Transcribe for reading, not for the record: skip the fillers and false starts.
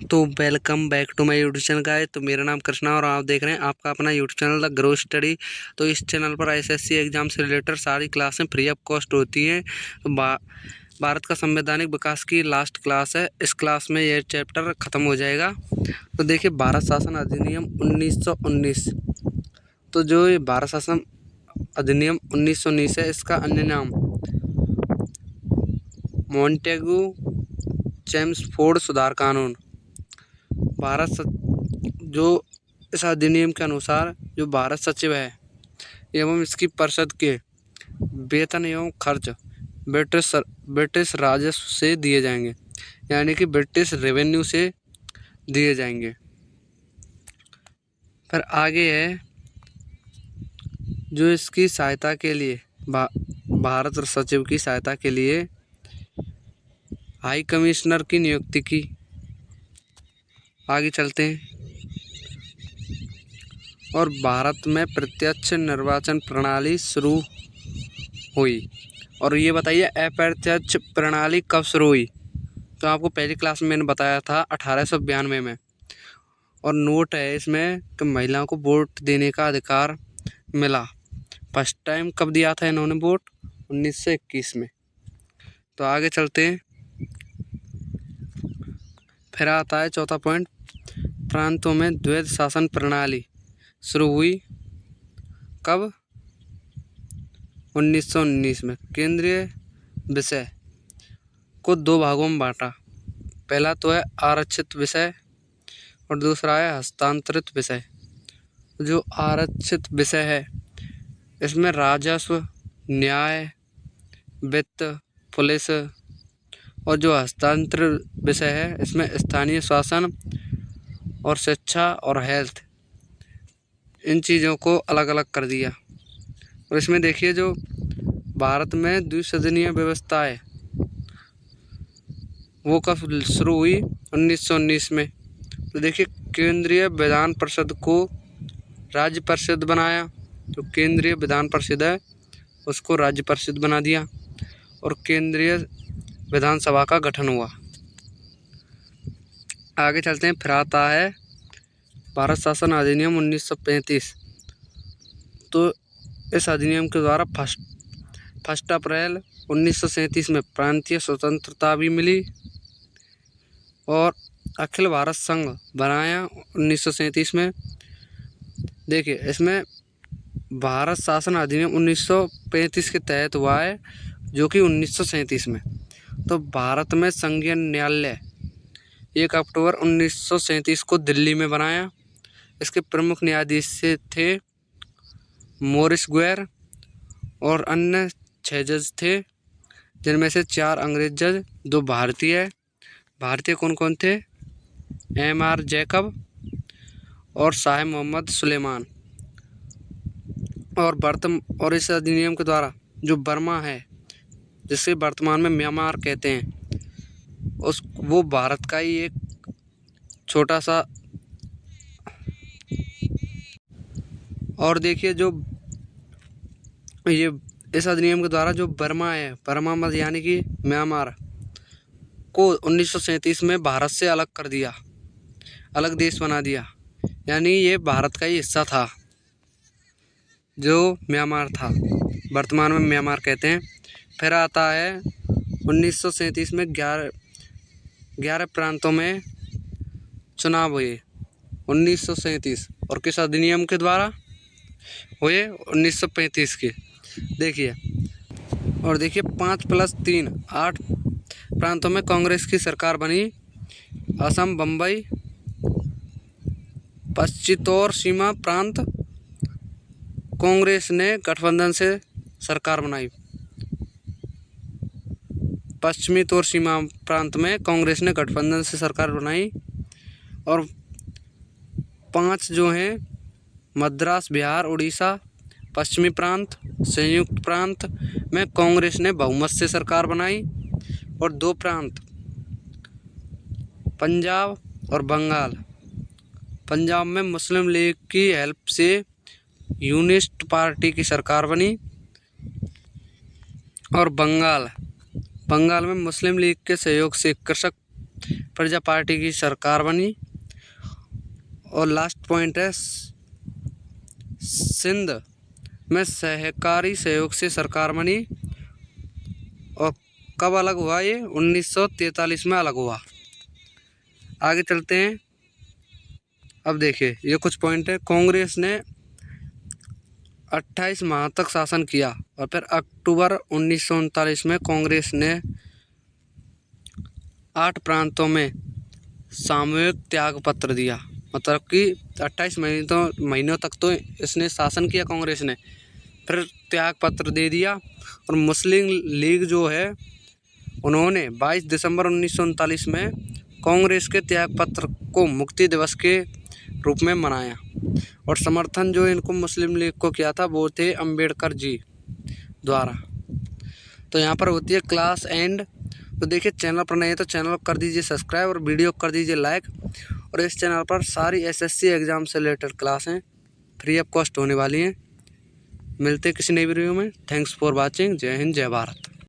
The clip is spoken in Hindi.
तो welcome back to my YouTube channel guys. तो मेरा नाम कृष्णा और आप देख रहे हैं आपका अपना YouTube channel the grow study. तो इस चैनल पर एसएससी एग्जाम से रिलेटेड सारी क्लासें फ्री ऑफ कॉस्ट होती हैं। तो भारत का संवैधानिक विकास की लास्ट क्लास है। इस क्लास में यह चैप्टर ख़त्म हो जाएगा। तो देखिए, भारत शासन अधिनियम 1919। तो जो ये भारत शासन अधिनियम 1919 है, इसका अन्य नाम मॉन्टेगू चेम्सफोर्ड सुधार कानून। जो इस अधिनियम के अनुसार जो भारत सचिव है एवं इसकी परिषद के वेतन एवं खर्च ब्रिटिश राजस्व से दिए जाएंगे, यानी कि ब्रिटिश रेवेन्यू से दिए जाएंगे। फिर आगे है जो इसकी सहायता के लिए भारत सचिव की सहायता के लिए हाई कमिश्नर की नियुक्ति की। आगे चलते हैं। और भारत में प्रत्यक्ष निर्वाचन प्रणाली शुरू हुई। और ये बताइए, अप्रत्यक्ष प्रणाली कब शुरू हुई? तो आपको पहली क्लास में मैंने बताया था 1892 में। और नोट है इसमें कि महिलाओं को वोट देने का अधिकार मिला। फर्स्ट टाइम कब दिया था इन्होंने वोट? 1921 में। तो आगे चलते हैं। फिर आता है चौथा पॉइंट, प्रांतों में द्वैध शासन प्रणाली शुरू हुई कब? 1919 में। केंद्रीय विषय को दो भागों में बांटा। पहला तो है आरक्षित विषय और दूसरा है हस्तांतरित विषय। जो आरक्षित विषय है इसमें राजस्व, न्याय, वित्त, पुलिस, और जो हस्तांतरित विषय है इसमें स्थानीय शासन और शिक्षा और हेल्थ, इन चीज़ों को अलग अलग कर दिया। और इसमें देखिए, जो भारत में द्विसदनीय व्यवस्था है वो कब शुरू हुई? 1919 में। तो देखिए, केंद्रीय विधान परिषद को राज्य परिषद बनाया। तो केंद्रीय विधान परिषद है उसको राज्य परिषद बना दिया और केंद्रीय विधानसभा का गठन हुआ। आगे चलते हैं। फिर आता है भारत शासन अधिनियम 1935। तो इस अधिनियम के द्वारा फर्स्ट अप्रैल 1937 में प्रांतीय स्वतंत्रता भी मिली और अखिल भारत संघ बनाया 1937 में। देखिए, इसमें भारत शासन अधिनियम 1935 के तहत हुआ है, जो कि 1937 में। तो भारत में संघीय न्यायालय 1 अक्टूबर 1937 को दिल्ली में बनाया। इसके प्रमुख न्यायाधीश थे मॉरिस ग्वेर और अन्य 6 जज थे, जिनमें से 4 अंग्रेज जज, 2 भारतीय। भारतीय कौन कौन थे? M.R. जैकब और शाह मोहम्मद सुलेमान। और इस अधिनियम के द्वारा जो बर्मा है, जिसे वर्तमान में म्यांमार कहते हैं, वो भारत का ही एक छोटा सा। और देखिए, जो ये इस अधिनियम के द्वारा जो बर्मा है, बर्मा यानी कि म्यांमार को 1937 में भारत से अलग कर दिया, अलग देश बना दिया, यानी ये भारत का ही हिस्सा था जो म्यांमार था। वर्तमान में म्यांमार कहते हैं। फिर आता है 1937 में 11 प्रांतों में चुनाव हुए 1937। और किस अधिनियम के द्वारा हुए? 1935 के। देखिए, और देखिए 5+3 8 प्रांतों में कांग्रेस की सरकार बनी। असम, बम्बई, पश्चिमी सीमा प्रांत कांग्रेस ने गठबंधन से सरकार बनाई। पश्चिमी तौर सीमा प्रांत में कांग्रेस ने गठबंधन से सरकार बनाई। और 5 जो हैं, मद्रास, बिहार, उड़ीसा, पश्चिमी प्रांत, संयुक्त प्रांत में कांग्रेस ने बहुमत से सरकार बनाई। और 2 प्रांत, पंजाब और बंगाल, पंजाब में मुस्लिम लीग की हेल्प से यूनिस्ट पार्टी की सरकार बनी। और बंगाल में मुस्लिम लीग के सहयोग से कृषक प्रजा पार्टी की सरकार बनी। और लास्ट पॉइंट है सिंध में सहकारी सहयोग से सरकार बनी। और कब अलग हुआ ये? 1943 में अलग हुआ। आगे चलते हैं। अब देखिए ये कुछ पॉइंट है। कांग्रेस ने 28 माह तक शासन किया और फिर अक्टूबर 1939 में कांग्रेस ने 8 प्रांतों में सामूहिक त्याग पत्र दिया। मतलब कि 28 महीनों तक तो इसने शासन किया कांग्रेस ने, फिर त्याग पत्र दे दिया। और मुस्लिम लीग जो है उन्होंने 22 दिसंबर 1939 में कांग्रेस के त्याग पत्र को मुक्ति दिवस के रूप में मनाया। और समर्थन जो इनको मुस्लिम लीग को किया था वो थे अंबेडकर जी द्वारा। तो यहाँ पर होती है क्लास एंड। तो देखिए चैनल पर नहीं है तो चैनल कर दीजिए सब्सक्राइब और वीडियो कर दीजिए लाइक। और इस चैनल पर सारी एसएससी एग्ज़ाम से रिलेटेड क्लासें फ्री ऑफ कॉस्ट होने वाली हैं। मिलते किसी नई वीडियो में। Thanks for watching. जय हिंद, जय भारत।